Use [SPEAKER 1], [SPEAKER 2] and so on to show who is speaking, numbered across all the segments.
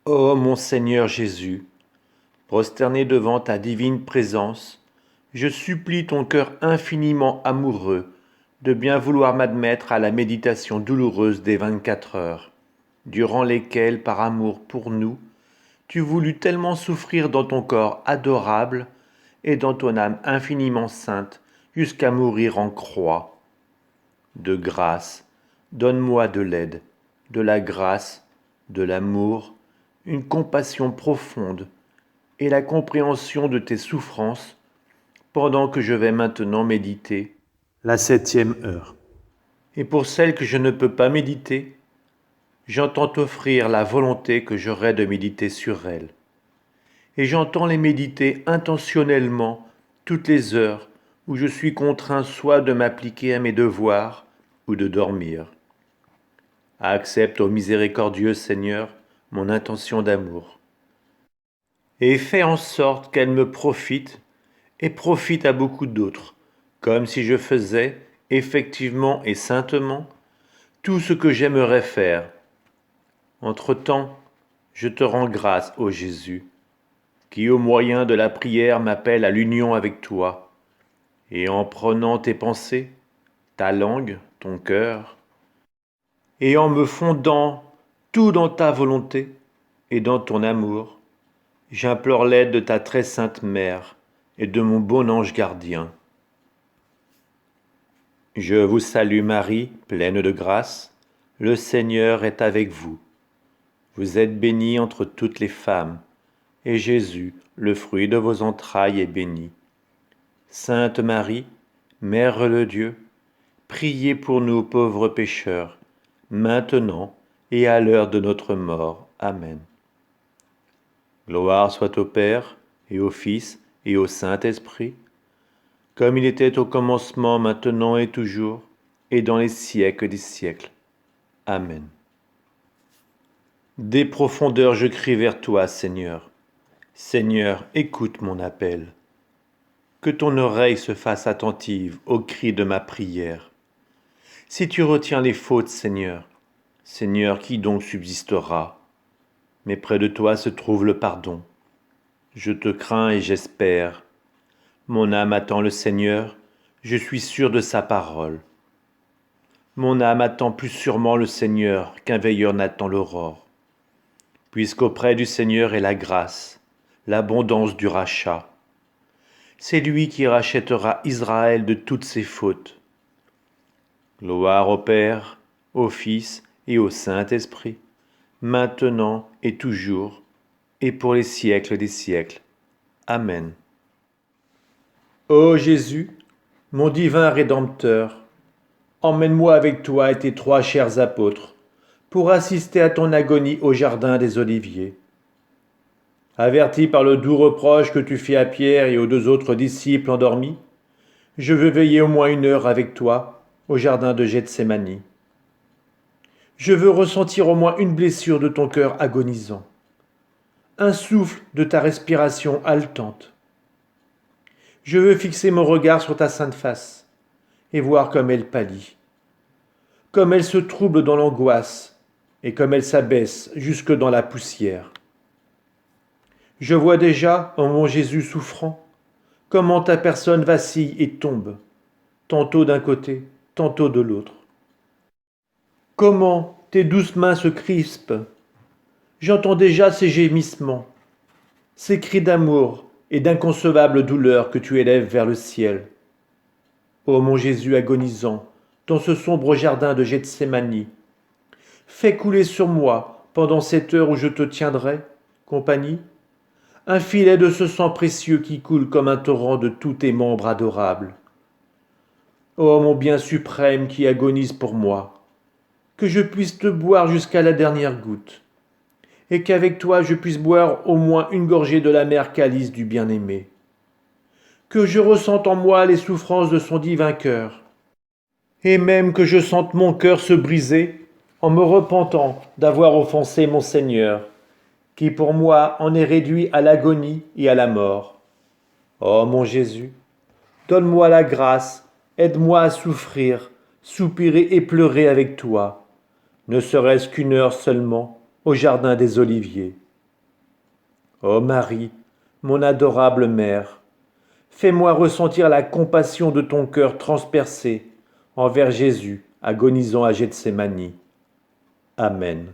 [SPEAKER 1] Ô mon Seigneur Jésus, prosterné devant ta divine présence, je supplie ton cœur infiniment amoureux de bien vouloir m'admettre à la méditation douloureuse des 24 heures, durant lesquelles, par amour pour nous, tu voulus tellement souffrir dans ton corps adorable et dans ton âme infiniment sainte jusqu'à mourir en croix. De grâce, donne-moi de l'aide, de la grâce, de l'amour, une compassion profonde et la compréhension de tes souffrances pendant que je vais maintenant méditer la 7e heure. Et pour celles que je ne peux pas méditer, j'entends t'offrir la volonté que j'aurai de méditer sur elles. Et j'entends les méditer intentionnellement toutes les heures où je suis contraint soit de m'appliquer à mes devoirs ou de dormir. Accepte, ô miséricordieux Seigneur, mon intention d'amour, et fais en sorte qu'elle me profite et profite à beaucoup d'autres, comme si je faisais, effectivement et saintement, tout ce que j'aimerais faire. Entre-temps, je te rends grâce, ô Jésus, qui au moyen de la prière m'appelle à l'union avec toi, et en prenant tes pensées, ta langue, ton cœur, et en me fondant tout dans ta volonté et dans ton amour, j'implore l'aide de ta très sainte mère et de mon bon ange gardien. Je vous salue Marie, pleine de grâce, le Seigneur est avec vous. Vous êtes bénie entre toutes les femmes, et Jésus, le fruit de vos entrailles, est béni. Sainte Marie, Mère de Dieu, priez pour nous pauvres pécheurs, maintenant et à l'heure de notre mort. Amen. Gloire soit au Père, et au Fils, et au Saint-Esprit, comme il était au commencement, maintenant et toujours, et dans les siècles des siècles. Amen. Des profondeurs je crie vers toi, Seigneur. Seigneur, écoute mon appel. Que ton oreille se fasse attentive au cri de ma prière. Si tu retiens les fautes, Seigneur, Seigneur, qui donc subsistera? Mais près de toi se trouve le pardon. Je te crains et j'espère. Mon âme attend le Seigneur, je suis sûr de sa parole. Mon âme attend plus sûrement le Seigneur qu'un veilleur n'attend l'aurore. Puisqu'auprès du Seigneur est la grâce, l'abondance du rachat. C'est lui qui rachètera Israël de toutes ses fautes. Gloire au Père, au Fils et au Saint-Esprit, maintenant et toujours, et pour les siècles des siècles. Amen. Ô Jésus, mon divin Rédempteur, emmène-moi avec toi et tes 3 chers apôtres, pour assister à ton agonie au jardin des Oliviers. Averti par le doux reproche que tu fais à Pierre et aux 2 autres disciples endormis, je veux veiller au moins 1 heure avec toi au jardin de Gethsémani. Je veux ressentir au moins une blessure de ton cœur agonisant, un souffle de ta respiration haletante. Je veux fixer mon regard sur ta sainte face et voir comme elle pâlit, comme elle se trouble dans l'angoisse et comme elle s'abaisse jusque dans la poussière. Je vois déjà, en mon Jésus souffrant, comment ta personne vacille et tombe, tantôt d'un côté, tantôt de l'autre. Comment tes douces mains se crispent. J'entends déjà ces gémissements, ces cris d'amour et d'inconcevable douleur que tu élèves vers le ciel. Ô mon Jésus agonisant, dans ce sombre jardin de Gethsémani, fais couler sur moi, pendant cette heure où je te tiendrai, compagnie, un filet de ce sang précieux qui coule comme un torrent de tous tes membres adorables. Ô mon bien suprême qui agonise pour moi, que je puisse te boire jusqu'à la dernière goutte, et qu'avec toi je puisse boire au moins une gorgée de l'amer calice du bien-aimé. Que je ressente en moi les souffrances de son divin cœur, et même que je sente mon cœur se briser en me repentant d'avoir offensé mon Seigneur, qui pour moi en est réduit à l'agonie et à la mort. Ô mon Jésus, donne-moi la grâce, aide-moi à souffrir, soupirer et pleurer avec toi, ne serait-ce qu'1 heure seulement, au jardin des Oliviers. Ô Marie, mon adorable mère, fais-moi ressentir la compassion de ton cœur transpercé envers Jésus, agonisant à Gethsémani. Amen.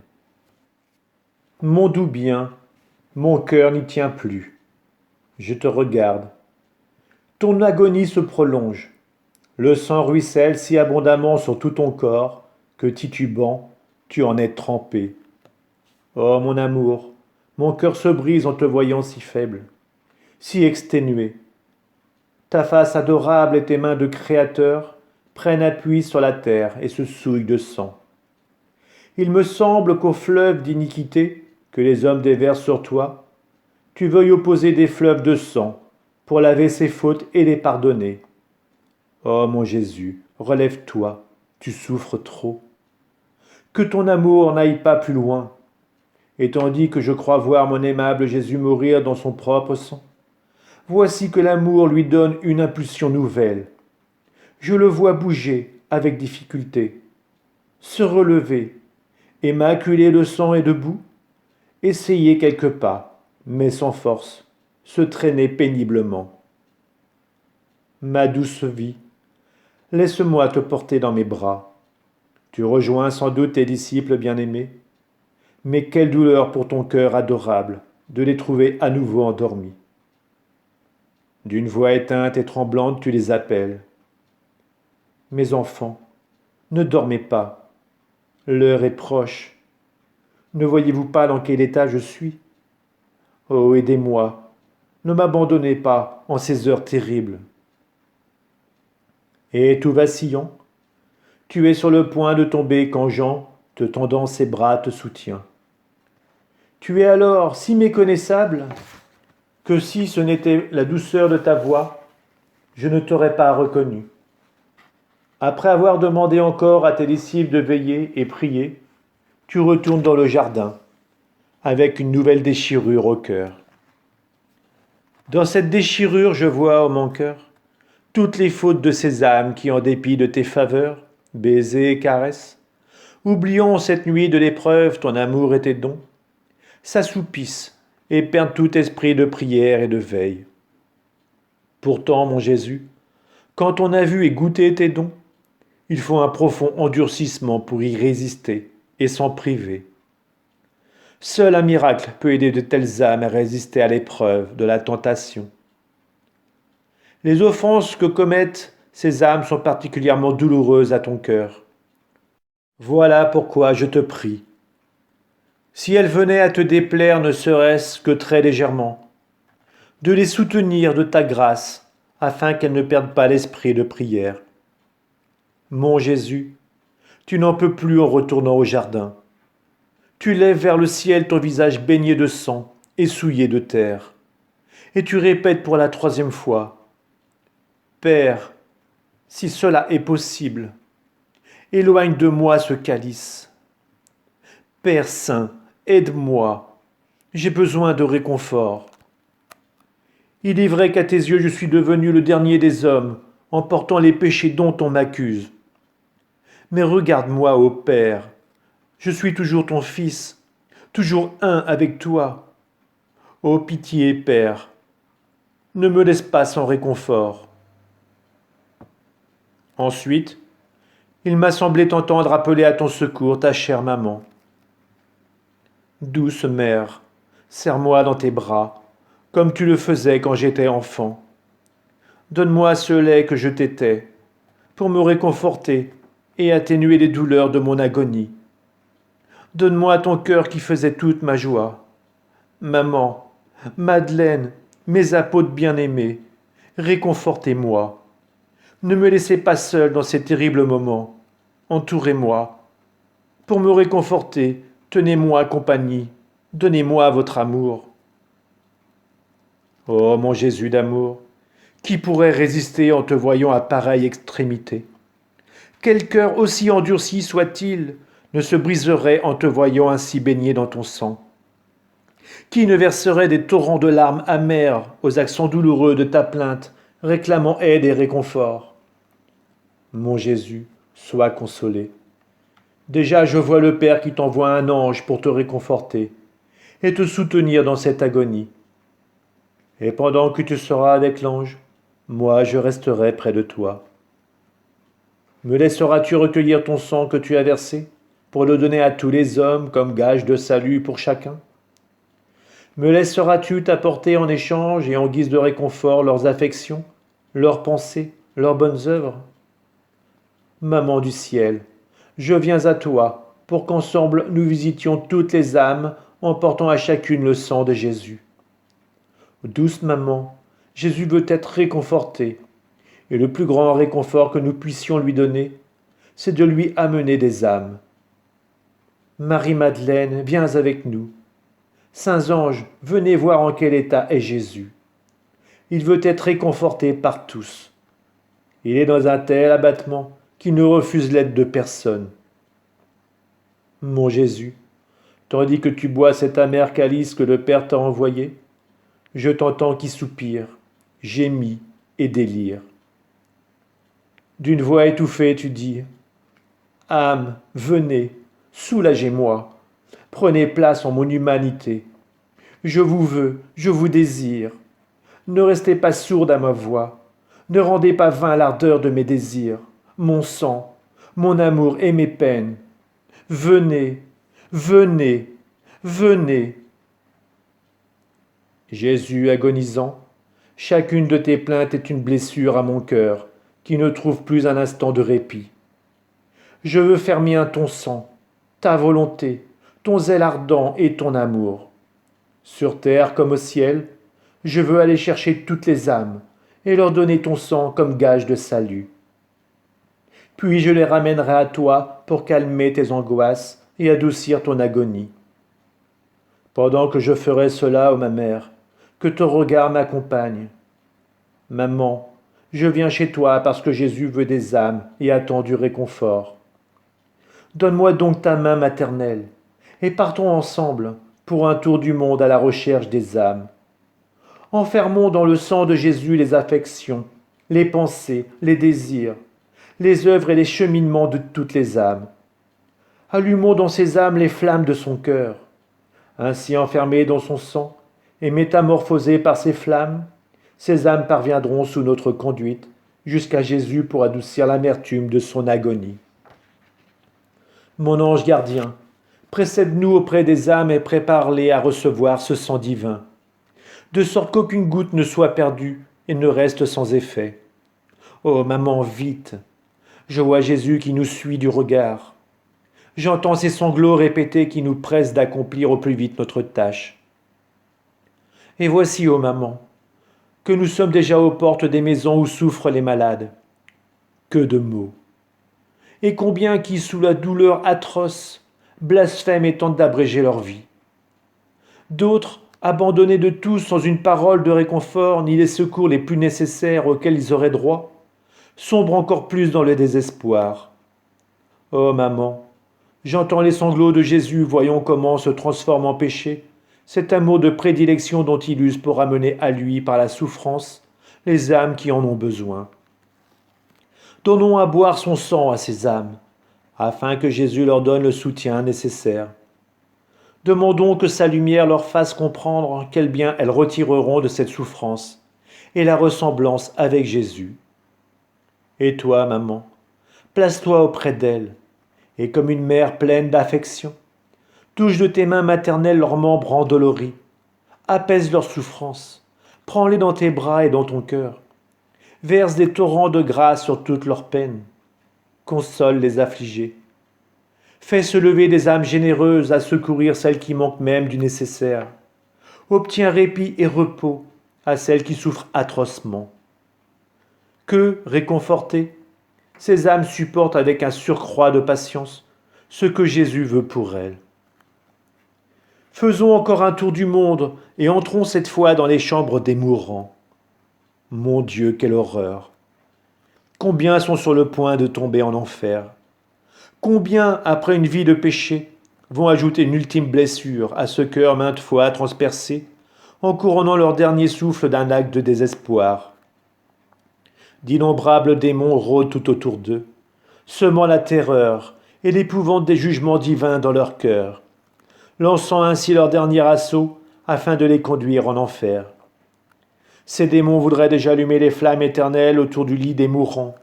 [SPEAKER 1] Mon doux bien, mon cœur n'y tient plus. Je te regarde. Ton agonie se prolonge. Le sang ruisselle si abondamment sur tout ton corps que titubant, tu en es trempé. Oh mon amour, mon cœur se brise en te voyant si faible, si exténué. Ta face adorable et tes mains de créateur prennent appui sur la terre et se souillent de sang. Il me semble qu'au fleuve d'iniquité que les hommes déversent sur toi, tu veuilles opposer des fleuves de sang pour laver ces fautes et les pardonner. Oh mon Jésus, relève-toi, tu souffres trop. Que ton amour n'aille pas plus loin. Et tandis que je crois voir mon aimable Jésus mourir dans son propre sang, voici que l'amour lui donne une impulsion nouvelle. Je le vois bouger avec difficulté, se relever, et maculer le sang et debout, essayer quelques pas, mais sans force, se traîner péniblement. Ma douce vie, laisse-moi te porter dans mes bras. Tu rejoins sans doute tes disciples bien-aimés, mais quelle douleur pour ton cœur adorable de les trouver à nouveau endormis. D'une voix éteinte et tremblante, tu les appelles. Mes enfants, ne dormez pas, l'heure est proche. Ne voyez-vous pas dans quel état je suis? Oh, aidez-moi, ne m'abandonnez pas en ces heures terribles. Et tout vacillant, tu es sur le point de tomber quand Jean, te tendant ses bras, te soutient. Tu es alors si méconnaissable que si ce n'était la douceur de ta voix, je ne t'aurais pas reconnu. Après avoir demandé encore à tes disciples de veiller et prier, tu retournes dans le jardin, avec une nouvelle déchirure au cœur. Dans cette déchirure, je vois, ô mon cœur, toutes les fautes de ces âmes qui, en dépit de tes faveurs, baisers et caresses, oubliant cette nuit de l'épreuve ton amour et tes dons, s'assoupissent et perdent tout esprit de prière et de veille. Pourtant, mon Jésus, quand on a vu et goûté tes dons, il faut un profond endurcissement pour y résister et s'en priver. Seul un miracle peut aider de telles âmes à résister à l'épreuve de la tentation. Les offenses que commettent ces âmes sont particulièrement douloureuses à ton cœur. Voilà pourquoi je te prie. Si elles venaient à te déplaire ne serait-ce que très légèrement, de les soutenir de ta grâce afin qu'elles ne perdent pas l'esprit de prière. Mon Jésus, tu n'en peux plus en retournant au jardin. Tu lèves vers le ciel ton visage baigné de sang et souillé de terre. Et tu répètes pour la 3e fois, « Père, si cela est possible, éloigne de moi ce calice. Père saint, aide-moi, j'ai besoin de réconfort. Il est vrai qu'à tes yeux je suis devenu le dernier des hommes, en portant les péchés dont on m'accuse. Mais regarde-moi, ô Père, je suis toujours ton Fils, toujours un avec toi. Ô pitié, Père, ne me laisse pas sans réconfort. » Ensuite, il m'a semblé t'entendre appeler à ton secours ta chère maman. Douce mère, serre-moi dans tes bras, comme tu le faisais quand j'étais enfant. Donne-moi ce lait que je t'étais, pour me réconforter et atténuer les douleurs de mon agonie. Donne-moi ton cœur qui faisait toute ma joie. Maman, Madeleine, mes apôtres bien-aimés, réconfortez-moi. Ne me laissez pas seul dans ces terribles moments. Entourez-moi. Pour me réconforter, tenez-moi compagnie. Donnez-moi votre amour. Oh mon Jésus d'amour, qui pourrait résister en te voyant à pareille extrémité? Quel cœur aussi endurci soit-il ne se briserait en te voyant ainsi baigné dans ton sang? Qui ne verserait des torrents de larmes amères aux accents douloureux de ta plainte, réclamant aide et réconfort? Mon Jésus, sois consolé. Déjà je vois le Père qui t'envoie un ange pour te réconforter et te soutenir dans cette agonie, Et pendant que tu seras avec l'ange, moi je resterai près de toi. Me laisseras-tu recueillir ton sang que tu as versé, pour le donner à tous les hommes comme gage de salut pour chacun? Me laisseras-tu t'apporter en échange et en guise de réconfort leurs affections, leurs pensées, leurs bonnes œuvres? Maman du ciel, je viens à toi pour qu'ensemble nous visitions toutes les âmes en portant à chacune le sang de Jésus. Douce maman, Jésus veut être réconforté, et le plus grand réconfort que nous puissions lui donner, c'est de lui amener des âmes. Marie-Madeleine, viens avec nous. Saints anges, venez voir en quel état est Jésus. Il veut être réconforté par tous. Il est dans un tel abattement qu'il ne refuse l'aide de personne. Mon Jésus, tandis que tu bois cet amer calice que le Père t'a envoyé, je t'entends qui soupire, gémit et délire. D'une voix étouffée, tu dis « Âme, venez, soulagez-moi, prenez place en mon humanité. Je vous veux, je vous désire. Ne restez pas sourde à ma voix, ne rendez pas vain l'ardeur de mes désirs, mon sang, mon amour et mes peines. Venez, venez, venez. » Jésus agonisant, chacune de tes plaintes est une blessure à mon cœur, qui ne trouve plus un instant de répit. Je veux faire mien ton sang, ta volonté, ton zèle ardent et ton amour. Sur terre comme au ciel, je veux aller chercher toutes les âmes et leur donner ton sang comme gage de salut. Puis je les ramènerai à toi pour calmer tes angoisses et adoucir ton agonie. Pendant que je ferai cela, ô ma mère, que ton regard m'accompagne. Maman, je viens chez toi parce que Jésus veut des âmes et attend du réconfort. Donne-moi donc ta main maternelle, et partons ensemble pour un tour du monde à la recherche des âmes. Enfermons dans le sang de Jésus les affections, les pensées, les désirs, les œuvres et les cheminements de toutes les âmes. Allumons dans ces âmes les flammes de son cœur. Ainsi enfermées dans son sang et métamorphosées par ces flammes, ces âmes parviendront sous notre conduite jusqu'à Jésus pour adoucir l'amertume de son agonie. Mon ange gardien, précède-nous auprès des âmes et prépare-les à recevoir ce sang divin, de sorte qu'aucune goutte ne soit perdue et ne reste sans effet. Oh maman, vite! Je vois Jésus qui nous suit du regard. J'entends ses sanglots répétés qui nous pressent d'accomplir au plus vite notre tâche. Et voici, ô maman, que nous sommes déjà aux portes des maisons où souffrent les malades. Que de mots! Et combien qui, sous la douleur atroce, blasphèment et tentent d'abréger leur vie. D'autres, abandonnés de tous sans une parole de réconfort ni les secours les plus nécessaires auxquels ils auraient droit, sombrent encore plus dans le désespoir. Oh maman, j'entends les sanglots de Jésus, voyons comment se transforme en péché cet amour de prédilection dont il use pour amener à lui par la souffrance les âmes qui en ont besoin. Donnons à boire son sang à ces âmes, afin que Jésus leur donne le soutien nécessaire. Demandons que sa lumière leur fasse comprendre quel bien elles retireront de cette souffrance et la ressemblance avec Jésus. Et toi, maman, place-toi auprès d'elles, et comme une mère pleine d'affection, touche de tes mains maternelles leurs membres endoloris, apaise leurs souffrances, prends-les dans tes bras et dans ton cœur, verse des torrents de grâce sur toutes leurs peines, console les affligés, fais se lever des âmes généreuses à secourir celles qui manquent même du nécessaire, obtiens répit et repos à celles qui souffrent atrocement. Que, réconfortées, ces âmes supportent avec un surcroît de patience ce que Jésus veut pour elles. Faisons encore un tour du monde et entrons cette fois dans les chambres des mourants. Mon Dieu, quelle horreur! Combien sont sur le point de tomber en enfer? Combien, après une vie de péché, vont ajouter une ultime blessure à ce cœur maintes fois transpercé, en couronnant leur dernier souffle d'un acte de désespoir? D'innombrables démons rôdent tout autour d'eux, semant la terreur et l'épouvante des jugements divins dans leur cœur, lançant ainsi leur dernier assaut afin de les conduire en enfer.
[SPEAKER 2] Ces démons voudraient déjà allumer les flammes éternelles autour du lit des mourants,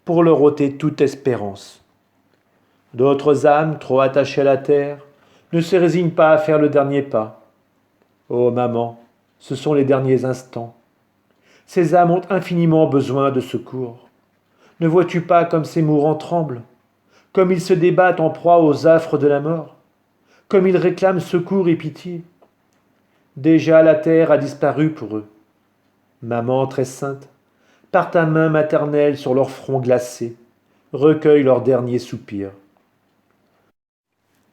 [SPEAKER 2] pour leur ôter toute espérance. D'autres âmes, trop attachées à la terre, ne se résignent pas à faire le dernier pas. Oh maman, ce sont les derniers instants. Ces âmes ont infiniment besoin de secours. Ne vois-tu pas comme ces mourants tremblent, comme ils se débattent en proie aux affres de la mort, comme ils réclament secours et pitié? Déjà la terre a disparu pour eux. Maman très sainte, par ta main maternelle sur leur front glacé, recueille leurs derniers soupirs.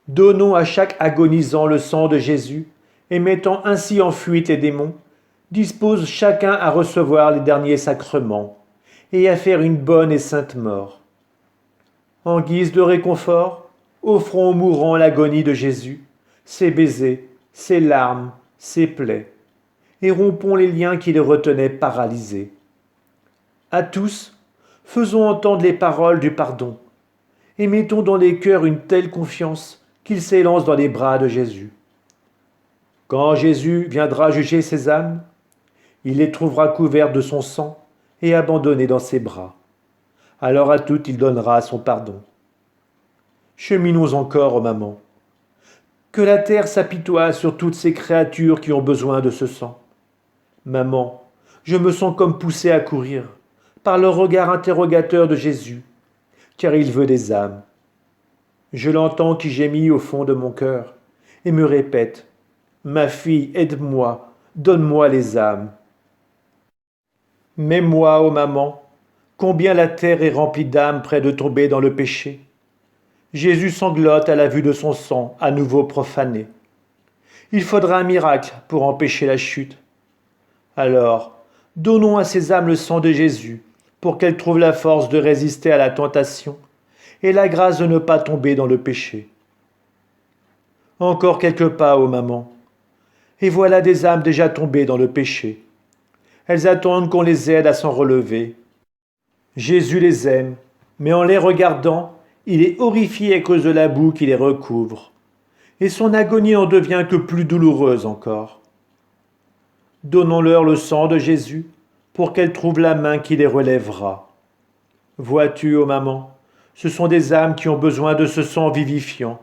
[SPEAKER 2] Donnons à chaque agonisant le sang de Jésus, et mettant ainsi en fuite les démons, dispose chacun à recevoir les derniers sacrements, et à faire une bonne et sainte mort. En guise de réconfort, offrons aux mourants l'agonie de Jésus, ses baisers, ses larmes, ses plaies, et rompons les liens qui les retenaient paralysés. À tous, faisons entendre les paroles du pardon, et mettons dans les cœurs une telle confiance qu'ils s'élancent dans les bras de Jésus. Quand Jésus viendra juger ces âmes, il les trouvera couvertes de son sang et abandonnées dans ses bras. Alors à toutes il donnera son pardon. Cheminons encore, ô maman. Que la terre s'apitoie sur toutes ces créatures qui ont besoin de ce sang. Maman, je me sens comme poussé à courir par le regard interrogateur de Jésus, car il veut des âmes. Je l'entends qui gémit au fond de mon cœur et me répète « Ma fille, aide-moi, donne-moi les âmes. » Mais moi, ô maman, combien la terre est remplie d'âmes près de tomber dans le péché. Jésus sanglote à la vue de son sang à nouveau profané. Il faudra un miracle pour empêcher la chute. Alors, donnons à ces âmes le sang de Jésus pour qu'elles trouvent la force de résister à la tentation et la grâce de ne pas tomber dans le péché. Encore quelques pas, ô maman, et voilà des âmes déjà tombées dans le péché. Elles attendent qu'on les aide à s'en relever. Jésus les aime, mais en les regardant, il est horrifié à cause de la boue qui les recouvre, et son agonie en devient que plus douloureuse encore. Donnons-leur le sang de Jésus pour qu'elles trouvent la main qui les relèvera. Vois-tu, ô maman, ce sont des âmes qui ont besoin de ce sang vivifiant,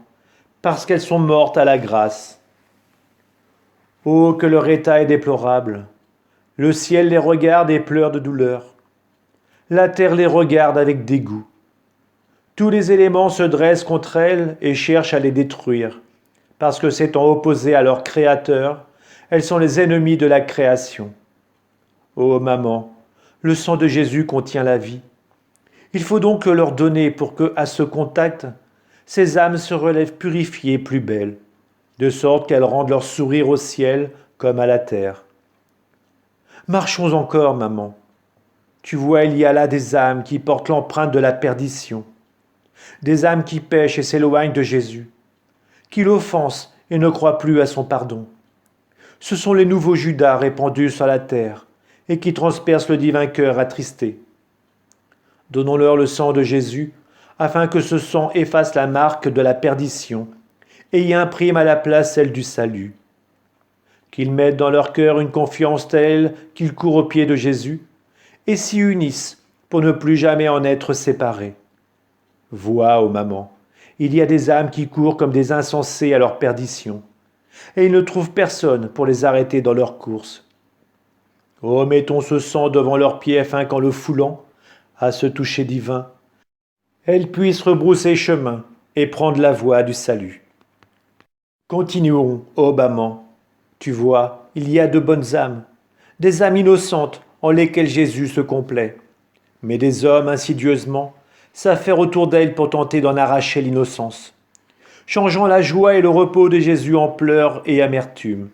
[SPEAKER 2] parce qu'elles sont mortes à la grâce. Oh, que leur état est déplorable! Le ciel les regarde et pleure de douleur. La terre les regarde avec dégoût. Tous les éléments se dressent contre elles et cherchent à les détruire, parce que s'étant opposées à leur Créateur, elles sont les ennemies de la création. Ô maman, le sang de Jésus contient la vie. Il faut donc le leur donner pour que, à ce contact, ces âmes se relèvent purifiées, plus belles, de sorte qu'elles rendent leur sourire au ciel comme à la terre. Marchons encore, maman. Tu vois, il y a là des âmes qui portent l'empreinte de la perdition, des âmes qui pêchent et s'éloignent de Jésus, qui l'offensent et ne croient plus à son pardon. Ce sont les nouveaux Judas répandus sur la terre et qui transpercent le divin cœur attristé. Donnons-leur le sang de Jésus, afin que ce sang efface la marque de la perdition et y imprime à la place celle du salut. Qu'ils mettent dans leur cœur une confiance telle qu'ils courent aux pieds de Jésus et s'y unissent pour ne plus jamais en être séparés. Vois, ô maman, il y a des âmes qui courent comme des insensés à leur perdition, et ils ne trouvent personne pour les arrêter dans leur course. Oh, mettons ce sang devant leurs pieds afin qu'en le foulant, à ce toucher divin, elles puissent rebrousser chemin et prendre la voie du salut. Continuons, ô maman. Tu vois, il y a de bonnes âmes, des âmes innocentes en lesquelles Jésus se complaît, mais des hommes insidieusement s'affairent autour d'elles pour tenter d'en arracher l'innocence, changeant la joie et le repos de Jésus en pleurs et amertume.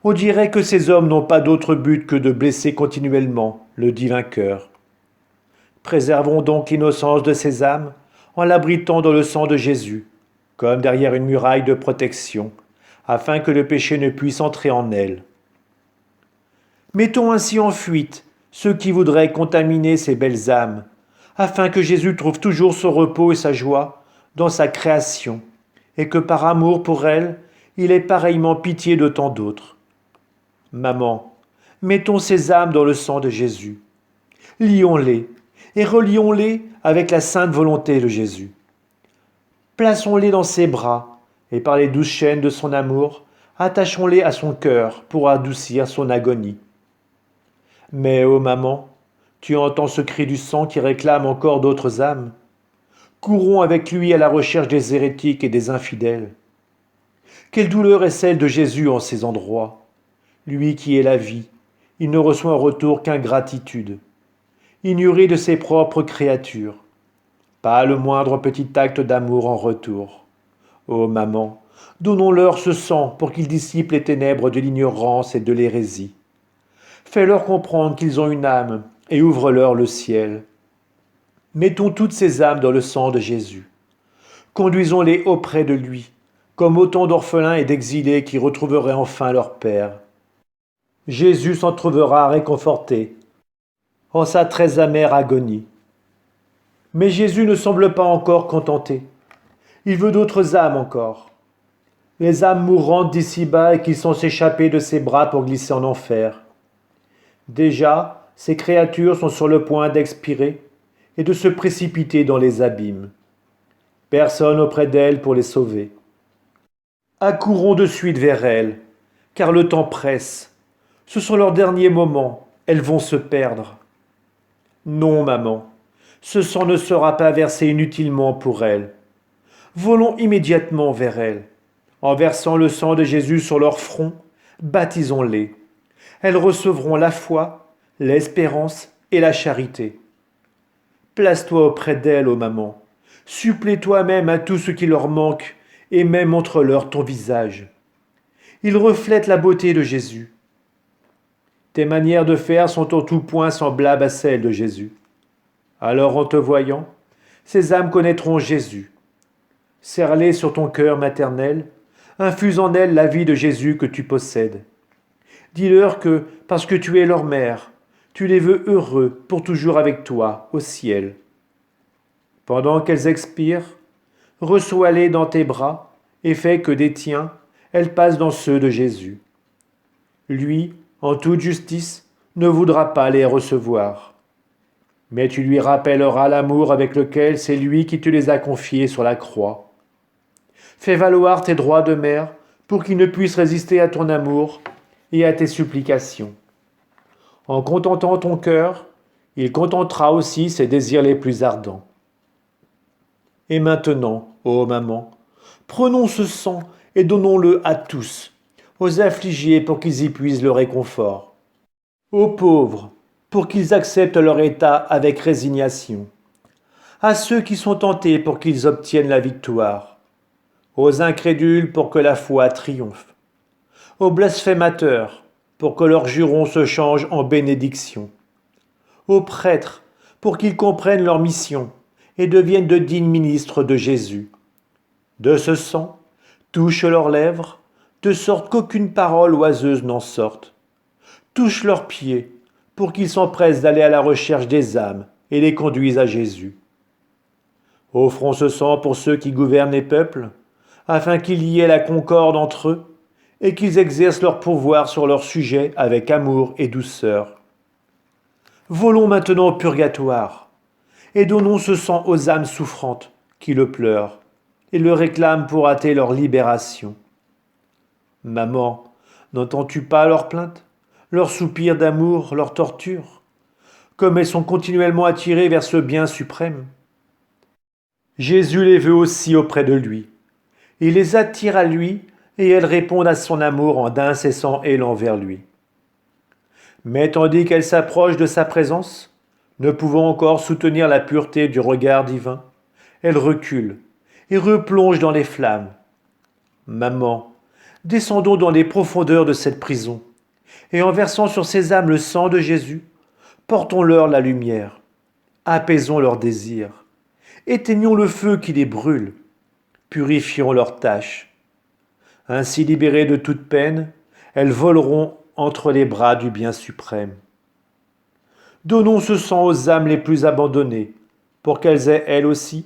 [SPEAKER 2] On dirait que ces hommes n'ont pas d'autre but que de blesser continuellement le divin cœur. Préservons donc l'innocence de ces âmes en l'abritant dans le sang de Jésus, comme derrière une muraille de protection, afin que le péché ne puisse entrer en elles. Mettons ainsi en fuite ceux qui voudraient contaminer ces belles âmes, afin que Jésus trouve toujours son repos et sa joie dans sa création, et que par amour pour elle, il ait pareillement pitié de tant d'autres. Maman, Mettons ces âmes dans le sang de Jésus. Lions-les et relions-les avec la sainte volonté de Jésus. Plaçons-les dans ses bras et par les 12 chaînes de son amour, attachons-les à son cœur pour adoucir son agonie. Mais, ô maman, tu entends ce cri du sang qui réclame encore d'autres âmes. Courons avec lui à la recherche des hérétiques et des infidèles. Quelle douleur est celle de Jésus en ces endroits. Lui qui est la vie, il ne reçoit en retour qu'ingratitude. Ignoré de ses propres créatures. Pas le moindre petit acte d'amour en retour. Ô maman, donnons-leur ce sang pour qu'ils dissipent les ténèbres de l'ignorance et de l'hérésie. Fais-leur comprendre qu'ils ont une âme et ouvre-leur le ciel. Mettons toutes ces âmes dans le sang de Jésus. Conduisons-les auprès de lui, comme autant d'orphelins et d'exilés qui retrouveraient enfin leur Père. Jésus s'en trouvera réconforté en sa très amère agonie. Mais Jésus ne semble pas encore contenté. Il veut d'autres âmes encore. Les âmes mourantes d'ici-bas et qui sont échappées de ses bras pour glisser en enfer. Déjà, ces créatures sont sur le point d'expirer et de se précipiter dans les abîmes. Personne auprès d'elles pour les sauver. Accourons de suite vers elles, car le temps presse. Ce sont leurs derniers moments, elles vont se perdre. Non, maman, ce sang ne sera pas versé inutilement pour elles. Volons immédiatement vers elles. En versant le sang de Jésus sur leur front, baptisons-les. Elles recevront la foi, l'espérance et la charité. Place-toi auprès d'elles, ô maman. Supplée toi-même à tout ce qui leur manque et même montre-leur ton visage. Ils reflètent la beauté de Jésus. Tes manières de faire sont en tout point semblables à celles de Jésus. Alors en te voyant, ces âmes connaîtront Jésus. Serre-les sur ton cœur maternel, infuse en elles la vie de Jésus que tu possèdes. Dis-leur que, parce que tu es leur mère, tu les veux heureux pour toujours avec toi au ciel. Pendant qu'elles expirent, reçois-les dans tes bras et fais que des tiens, elles passent dans ceux de Jésus. Lui, en toute justice, ne voudra pas les recevoir. Mais tu lui rappelleras l'amour avec lequel c'est lui qui te les a confiés sur la croix. Fais valoir tes droits de mère pour qu'il ne puisse résister à ton amour et à tes supplications. En contentant ton cœur, il contentera aussi ses désirs les plus ardents. Et maintenant, ô maman, prenons ce sang et donnons-le à tous, aux affligés pour qu'ils y puisent le réconfort, aux pauvres pour qu'ils acceptent leur état avec résignation, à ceux qui sont tentés pour qu'ils obtiennent la victoire, aux incrédules pour que la foi triomphe, aux blasphémateurs pour que leurs jurons se changent en bénédiction, aux prêtres pour qu'ils comprennent leur mission et deviennent de dignes ministres de Jésus. De ce sang, touche leurs lèvres, de sorte qu'aucune parole oiseuse n'en sorte. Touche leurs pieds, pour qu'ils s'empressent d'aller à la recherche des âmes et les conduisent à Jésus. Offrons ce sang pour ceux qui gouvernent les peuples, afin qu'il y ait la concorde entre eux, et qu'ils exercent leur pouvoir sur leurs sujets avec amour et douceur. Volons maintenant au purgatoire, et donnons ce sang aux âmes souffrantes qui le pleurent, et le réclament pour hâter leur libération. Maman, n'entends-tu pas leurs plaintes, leurs soupirs d'amour, leurs tortures, comme elles sont continuellement attirées vers ce bien suprême? Jésus les veut aussi auprès de lui. Il les attire à lui et elles répondent à son amour en d'incessants élans vers lui. Mais tandis qu'elles s'approchent de sa présence, ne pouvant encore soutenir la pureté du regard divin, elles reculent et replongent dans les flammes. Maman, descendons dans les profondeurs de cette prison, et en versant sur ces âmes le sang de Jésus, portons-leur la lumière, apaisons leurs désirs, éteignons le feu qui les brûle, purifions leurs tâches. Ainsi libérées de toute peine, elles voleront entre les bras du bien suprême. Donnons ce sang aux âmes les plus abandonnées, pour qu'elles aient, elles aussi,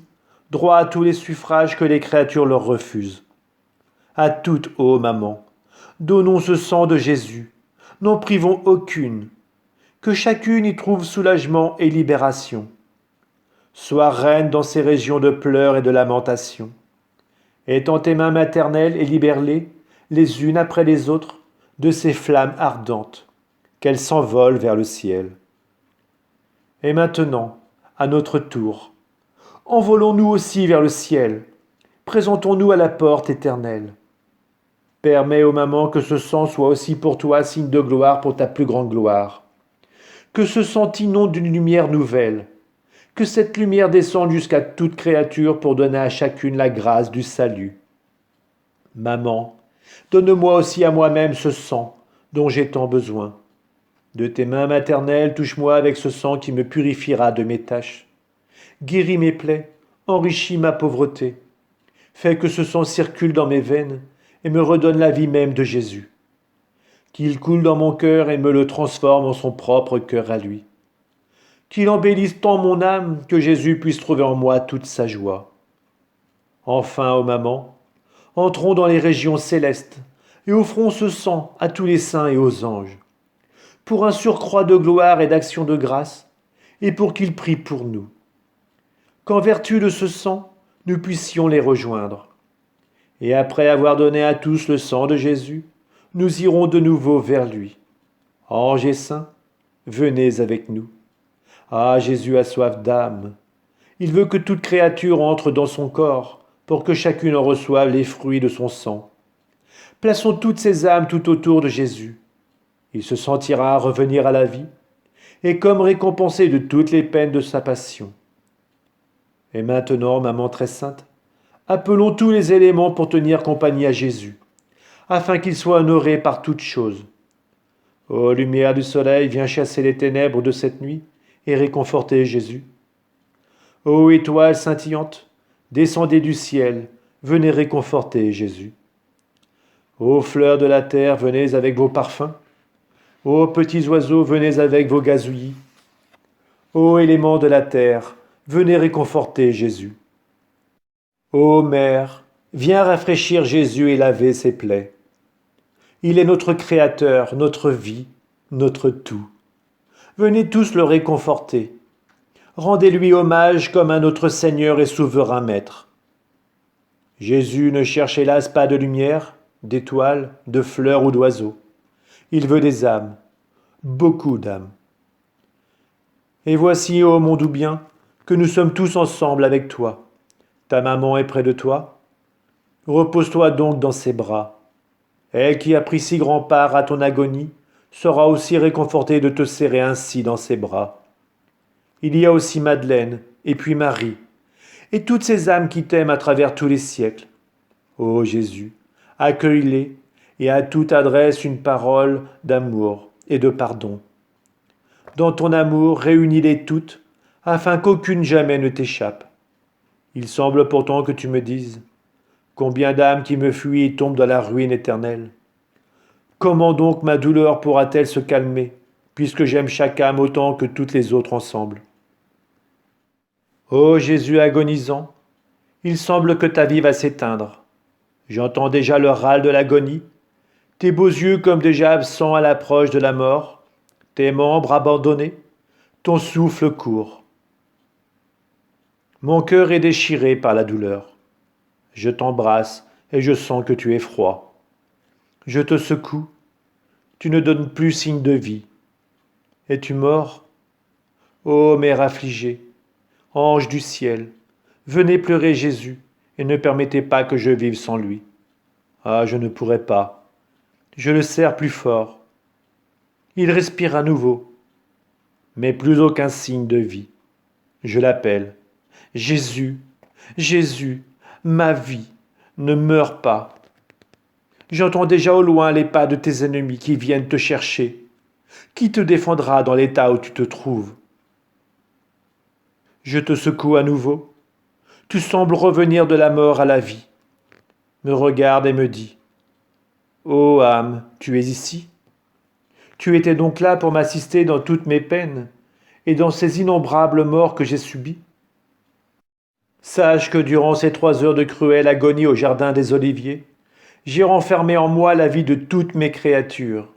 [SPEAKER 2] droit à tous les suffrages que les créatures leur refusent. À toutes, ô maman, donnons ce sang de Jésus, n'en privons aucune, que chacune y trouve soulagement et libération. Sois reine dans ces régions de pleurs et de lamentations. Étends tes mains maternelles et libère-les, les unes après les autres, de ces flammes ardentes, qu'elles s'envolent vers le ciel. Et maintenant, à notre tour, envolons-nous aussi vers le ciel, présentons-nous à la porte éternelle. Permets aux mamans que ce sang soit aussi pour toi signe de gloire pour ta plus grande gloire. Que ce sang t'inonde d'une lumière nouvelle. Que cette lumière descende jusqu'à toute créature pour donner à chacune la grâce du salut. Maman, donne-moi aussi à moi-même ce sang dont j'ai tant besoin. De tes mains maternelles, touche-moi avec ce sang qui me purifiera de mes tâches. Guéris mes plaies, enrichis ma pauvreté. Fais que ce sang circule dans mes veines et me redonne la vie même de Jésus. Qu'il coule dans mon cœur et me le transforme en son propre cœur à lui. Qu'il embellisse tant mon âme que Jésus puisse trouver en moi toute sa joie. Enfin, ô maman, entrons dans les régions célestes et offrons ce sang à tous les saints et aux anges, pour un surcroît de gloire et d'action de grâce, et pour qu'ils prient pour nous. Qu'en vertu de ce sang, nous puissions les rejoindre. Et après avoir donné à tous le sang de Jésus, nous irons de nouveau vers lui. Anges et saints, venez avec nous. Ah, Jésus a soif d'âme. Il veut que toute créature entre dans son corps, pour que chacune en reçoive les fruits de son sang. Plaçons toutes ces âmes tout autour de Jésus. Il se sentira revenir à la vie, et comme récompensé de toutes les peines de sa passion. Et maintenant, maman très sainte, appelons tous les éléments pour tenir compagnie à Jésus, afin qu'il soit honoré par toutes choses. Ô lumière du soleil, viens chasser les ténèbres de cette nuit et réconforter Jésus. Ô étoile scintillante, descendez du ciel, venez réconforter Jésus. Ô fleurs de la terre, venez avec vos parfums. Ô petits oiseaux, venez avec vos gazouillis. Ô éléments de la terre, venez réconforter Jésus. Ô Mère, viens rafraîchir Jésus et laver ses plaies. Il est notre Créateur, notre vie, notre tout. Venez tous le réconforter. Rendez-lui hommage comme à notre Seigneur et souverain Maître. Jésus ne cherche hélas pas de lumière, d'étoiles, de fleurs ou d'oiseaux. Il veut des âmes, beaucoup d'âmes. Et voici, ô mon doux bien, que nous sommes tous ensemble avec toi. Ta maman est près de toi. Repose-toi donc dans ses bras. Elle qui a pris si grand part à ton agonie sera aussi réconfortée de te serrer ainsi dans ses bras. Il y a aussi Madeleine, et puis Marie, et toutes ces âmes qui t'aiment à travers tous les siècles. Ô Jésus, accueille-les et à toute adresse une parole d'amour et de pardon. Dans ton amour, réunis-les toutes, afin qu'aucune jamais ne t'échappe. Il semble pourtant que tu me dises, combien d'âmes qui me fuient et tombent dans la ruine éternelle. Comment donc ma douleur pourra-t-elle se calmer, puisque j'aime chaque âme autant que toutes les autres ensemble? Ô Jésus agonisant, il semble que ta vie va s'éteindre. J'entends déjà le râle de l'agonie, tes beaux yeux comme déjà absents à l'approche de la mort, tes membres abandonnés, ton souffle court. Mon cœur est déchiré par la douleur. Je t'embrasse et je sens que tu es froid. Je te secoue, tu ne donnes plus signe de vie. Es-tu mort? Ô mère affligée, ange du ciel, venez pleurer Jésus et ne permettez pas que je vive sans lui. Ah, je ne pourrai pas. Je le serre plus fort. Il respire à nouveau, mais plus aucun signe de vie. Je l'appelle. Jésus, Jésus, ma vie, ne meurs pas. J'entends déjà au loin les pas de tes ennemis qui viennent te chercher. Qui te défendra dans l'état où tu te trouves? Je te secoue à nouveau. Tu sembles revenir de la mort à la vie. Me regarde et me dit, ô âme, tu es ici? Tu étais donc là pour m'assister dans toutes mes peines et dans ces innombrables morts que j'ai subies? Sache que durant ces 3 heures de cruelle agonie au jardin des Oliviers, j'ai renfermé en moi la vie de toutes mes créatures.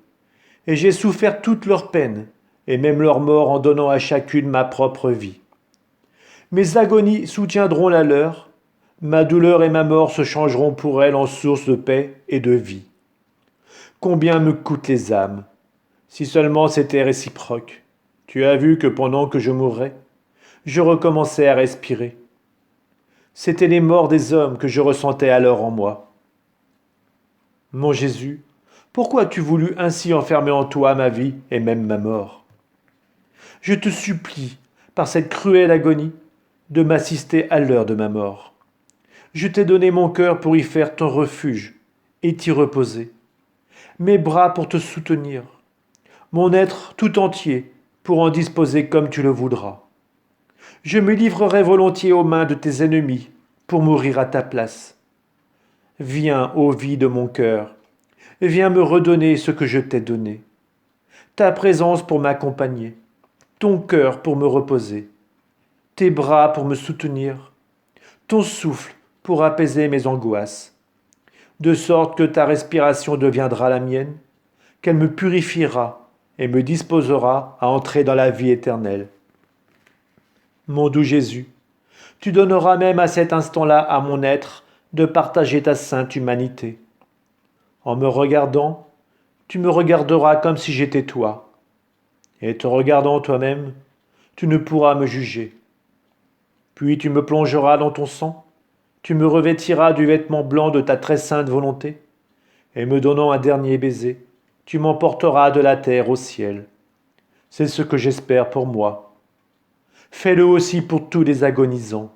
[SPEAKER 2] et j'ai souffert toute leur peine, et même leur mort en donnant à chacune ma propre vie. Mes agonies soutiendront la leur, ma douleur et ma mort se changeront pour elles en source de paix et de vie. Combien me coûtent les âmes? Si seulement c'était réciproque. Tu as vu que pendant que je mourais, je recommençais à respirer. C'étaient les morts des hommes que je ressentais alors en moi. Mon Jésus, pourquoi as-tu voulu ainsi enfermer en toi ma vie et même ma mort? Je te supplie, par cette cruelle agonie, de m'assister à l'heure de ma mort. Je t'ai donné mon cœur pour y faire ton refuge et t'y reposer, mes bras pour te soutenir, mon être tout entier pour en disposer comme tu le voudras. Je me livrerai volontiers aux mains de tes ennemis pour mourir à ta place. Viens, ô vie de mon cœur, viens me redonner ce que je t'ai donné. Ta présence pour m'accompagner, ton cœur pour me reposer, tes bras pour me soutenir, ton souffle pour apaiser mes angoisses, de sorte que ta respiration deviendra la mienne, qu'elle me purifiera et me disposera à entrer dans la vie éternelle. Mon doux Jésus, tu donneras même à cet instant-là à mon être de partager ta sainte humanité. En me regardant, tu me regarderas comme si j'étais toi. Et te regardant toi-même, tu ne pourras me juger. Puis tu me plongeras dans ton sang, tu me revêtiras du vêtement blanc de ta très sainte volonté, et me donnant un dernier baiser, tu m'emporteras de la terre au ciel. C'est ce que j'espère pour moi. Fais-le aussi pour tous les agonisants.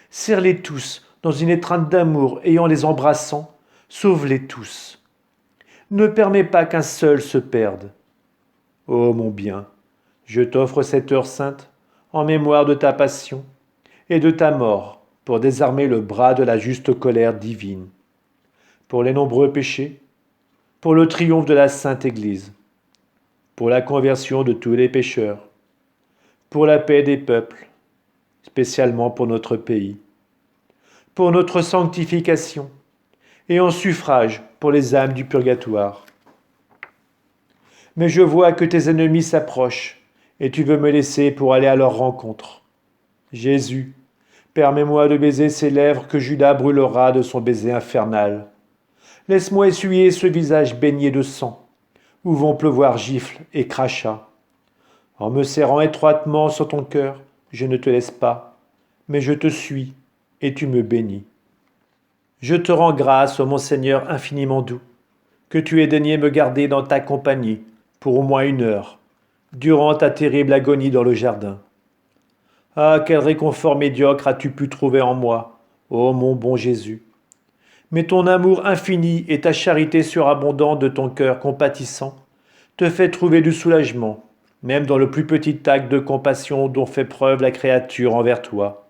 [SPEAKER 2] Serre-les tous dans une étreinte d'amour et en les embrassant, sauve-les tous. Ne permets pas qu'un seul se perde. Ô mon bien, je t'offre cette heure sainte en mémoire de ta passion et de ta mort pour désarmer le bras de la juste colère divine, pour les nombreux péchés, pour le triomphe de la Sainte Église, pour la conversion de tous les pécheurs, pour la paix des peuples, spécialement pour notre pays, pour notre sanctification et en suffrage pour les âmes du purgatoire. Mais je vois que tes ennemis s'approchent et tu veux me laisser pour aller à leur rencontre. Jésus, permets-moi de baiser ces lèvres que Judas brûlera de son baiser infernal. Laisse-moi essuyer ce visage baigné de sang, où vont pleuvoir gifles et crachats. En me serrant étroitement sur ton cœur, je ne te laisse pas, mais je te suis et tu me bénis. Je te rends grâce, ô mon Seigneur infiniment doux, que tu aies daigné me garder dans ta compagnie pour au moins 1 heure, durant ta terrible agonie dans le jardin. Ah, quel réconfort médiocre as-tu pu trouver en moi, ô mon bon Jésus. Mais ton amour infini et ta charité surabondante de ton cœur compatissant te fait trouver du soulagement, même dans le plus petit acte de compassion dont fait preuve la créature envers toi.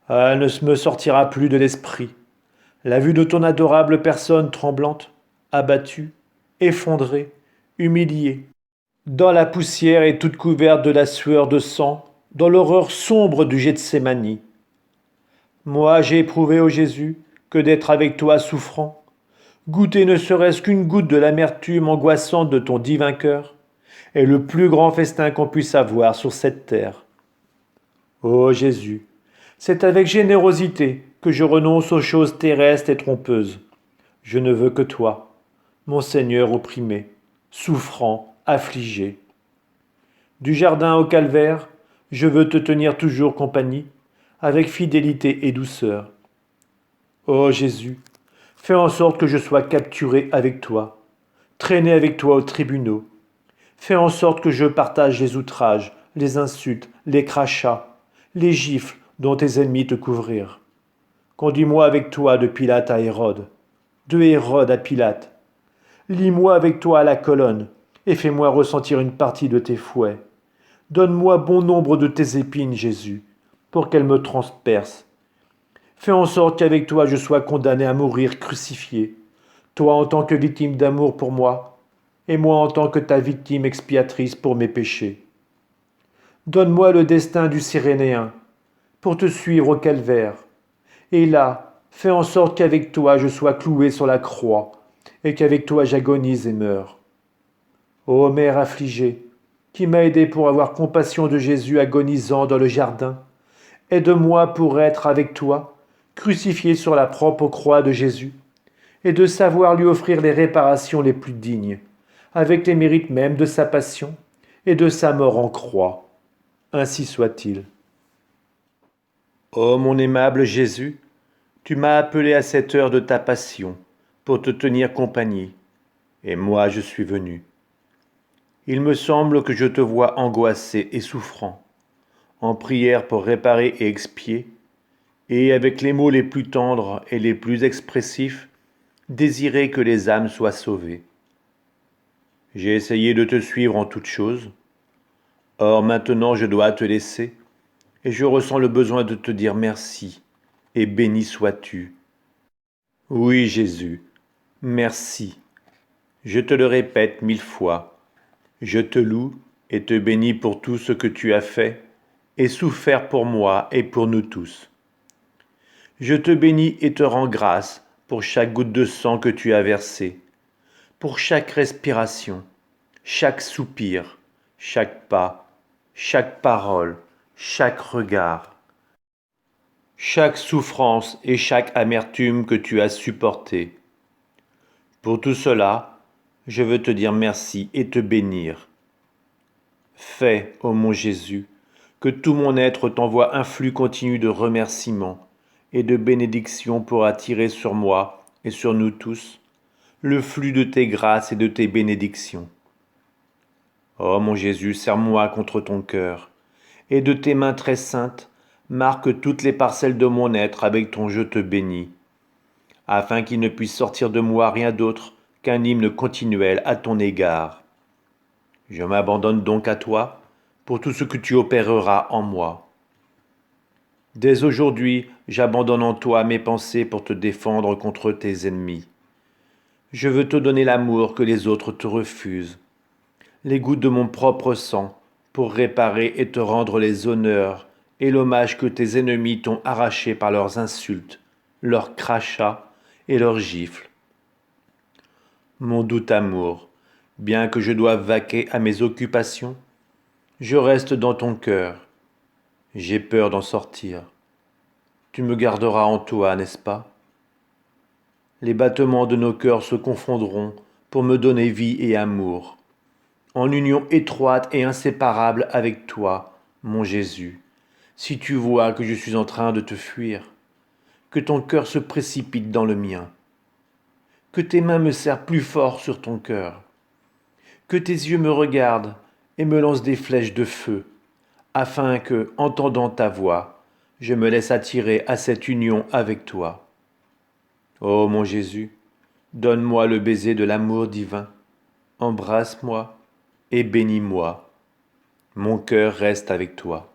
[SPEAKER 2] Ah, ne me sortira plus de l'esprit la vue de ton adorable personne tremblante, abattue, effondrée, humiliée, dans la poussière et toute couverte de la sueur de sang, dans l'horreur sombre du Gethsémani. Moi, j'ai éprouvé, ô Jésus, que d'être avec toi souffrant, goûter ne serait-ce qu'une goutte de l'amertume angoissante de ton divin cœur, est le plus grand festin qu'on puisse avoir sur cette terre. Ô Jésus, c'est avec générosité que je renonce aux choses terrestres et trompeuses. Je ne veux que toi, mon Seigneur opprimé, souffrant, affligé. Du jardin au calvaire, je veux te tenir toujours compagnie, avec fidélité et douceur. Ô Jésus, fais en sorte que je sois capturé avec toi, traîné avec toi aux tribunaux. Fais en sorte que je partage les outrages, les insultes, les crachats, les gifles dont tes ennemis te couvrirent. Conduis-moi avec toi de Pilate à Hérode, de Hérode à Pilate. Lie-moi avec toi à la colonne, et fais-moi ressentir une partie de tes fouets. Donne-moi bon nombre de tes épines, Jésus, pour qu'elles me transpercent. Fais en sorte qu'avec toi je sois condamné à mourir crucifié, toi en tant que victime d'amour pour moi, et moi en tant que ta victime expiatrice pour mes péchés. Donne-moi le destin du Cyrénéen, pour te suivre au calvaire, et là, fais en sorte qu'avec toi je sois cloué sur la croix, et qu'avec toi j'agonise et meure. Ô mère affligée, qui m'a aidé pour avoir compassion de Jésus agonisant dans le jardin, aide-moi pour être avec toi, crucifié sur la propre croix de Jésus, et de savoir lui offrir les réparations les plus dignes, avec les mérites même de sa passion et de sa mort en croix. Ainsi soit-il.
[SPEAKER 1] Ô mon aimable Jésus, tu m'as appelé à cette heure de ta passion pour te tenir compagnie, et moi je suis venu. Il me semble que je te vois angoissé et souffrant, en prière pour réparer et expier, et avec les mots les plus tendres et les plus expressifs, désirer que les âmes soient sauvées. J'ai essayé de te suivre en toutes choses, or maintenant je dois te laisser, et je ressens le besoin de te dire merci, et béni sois-tu. Oui Jésus, merci. Je te le répète 1000 fois. Je te loue et te bénis pour tout ce que tu as fait et souffert pour moi et pour nous tous. Je te bénis et te rends grâce pour chaque goutte de sang que tu as versée, pour chaque respiration, chaque soupir, chaque pas, chaque parole, chaque regard, chaque souffrance et chaque amertume que tu as supportée. Pour tout cela, je veux te dire merci et te bénir. Fais, ô mon Jésus, que tout mon être t'envoie un flux continu de remerciements et de bénédictions pour attirer sur moi et sur nous tous le flux de tes grâces et de tes bénédictions. Ô mon Jésus, serre-moi contre ton cœur, et de tes mains très saintes, marque toutes les parcelles de mon être avec ton je te bénis, afin qu'il ne puisse sortir de moi rien d'autre qu'un hymne continuel à ton égard. Je m'abandonne donc à toi pour tout ce que tu opéreras en moi. Dès aujourd'hui, j'abandonne en toi mes pensées pour te défendre contre tes ennemis. Je veux te donner l'amour que les autres te refusent, les gouttes de mon propre sang pour réparer et te rendre les honneurs et l'hommage que tes ennemis t'ont arraché par leurs insultes, leurs crachats et leurs gifles. Mon doux amour, bien que je doive vaquer à mes occupations, je reste dans ton cœur. J'ai peur d'en sortir. Tu me garderas en toi, n'est-ce pas? Les battements de nos cœurs se confondront pour me donner vie et amour, en union étroite et inséparable avec toi, mon Jésus. Si tu vois que je suis en train de te fuir, que ton cœur se précipite dans le mien, que tes mains me serrent plus fort sur ton cœur, que tes yeux me regardent et me lancent des flèches de feu, afin que, entendant ta voix, je me laisse attirer à cette union avec toi. Ô mon Jésus, donne-moi le baiser de l'amour divin, embrasse-moi et bénis-moi. Mon cœur reste avec toi.